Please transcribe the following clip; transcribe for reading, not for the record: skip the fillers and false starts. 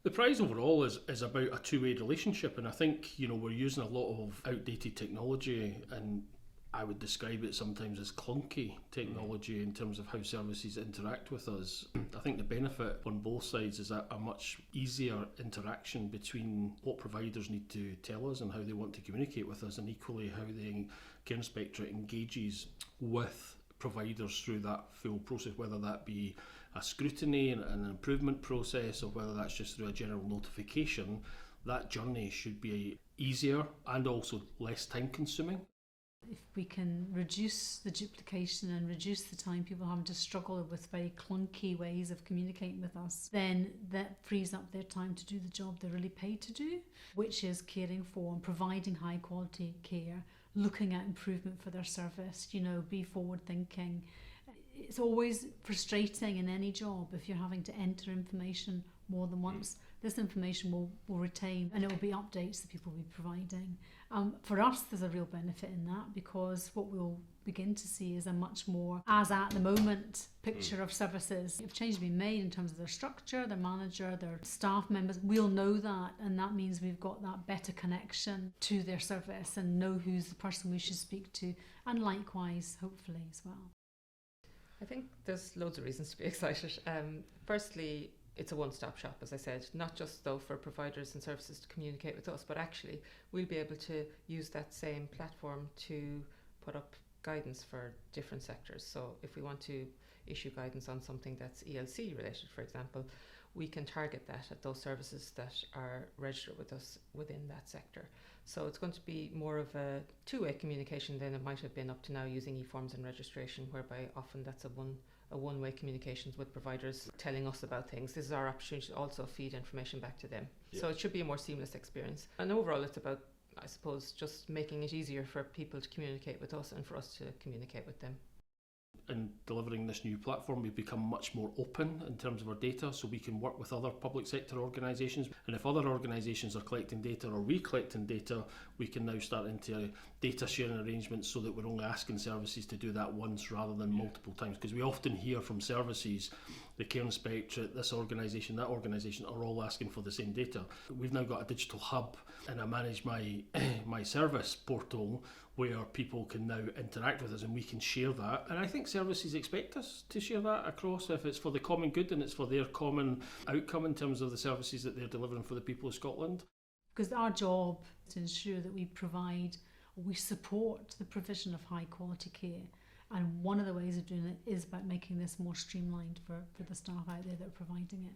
The prize overall is about a two-way relationship, and I think we're using a lot of outdated technology, and I would describe it sometimes as clunky technology in terms of how services interact with us. I think the benefit on both sides is a much easier interaction between what providers need to tell us and how they want to communicate with us, and equally how the Care Inspectorate engages with providers through that full process, whether that be a scrutiny and an improvement process or whether that's just through a general notification. That journey should be easier and also less time consuming. If we can reduce the duplication and reduce the time people having to struggle with very clunky ways of communicating with us, then that frees up their time to do the job they're really paid to do, which is caring for and providing high quality care, looking at improvement for their service, be forward thinking. It's always frustrating in any job if you're having to enter information more than once. This information will retain, and it will be updates that people will be providing. For us, there's a real benefit in that, because what we'll begin to see is a much more, as at the moment, picture of services. If change has been made in terms of their structure, their manager, their staff members, we'll know that, and that means we've got that better connection to their service and know who's the person we should speak to, and likewise, hopefully, as well. I think there's loads of reasons to be excited. Firstly, it's a one-stop shop, as I said, not just though for providers and services to communicate with us, but actually we'll be able to use that same platform to put up guidance for different sectors. So if we want to issue guidance on something that's ELC related, for example, we can target that at those services that are registered with us within that sector. So it's going to be more of a two-way communication than it might have been up to now using e-forms and registration, whereby often that's a one-way communications with providers telling us about things. This is our opportunity to also feed information back to them. Yeah. So it should be a more seamless experience. And overall, it's about, I suppose, just making it easier for people to communicate with us and for us to communicate with them. In delivering this new platform, we've become much more open in terms of our data, so we can work with other public sector organisations, and if other organisations are collecting data or we collecting data, we can now start into data sharing arrangements so that we're only asking services to do that once rather than multiple times, because we often hear from services, the Care Inspectorate, this organisation, that organisation are all asking for the same data. We've now got a digital hub and a Manage My Service portal where people can now interact with us and we can share that, and I think services expect us to share that across if it's for the common good and it's for their common outcome in terms of the services that they're delivering for the people of Scotland. Because our job is to ensure that we provide or we support the provision of high quality care, and one of the ways of doing it is about making this more streamlined for the staff out there that are providing it.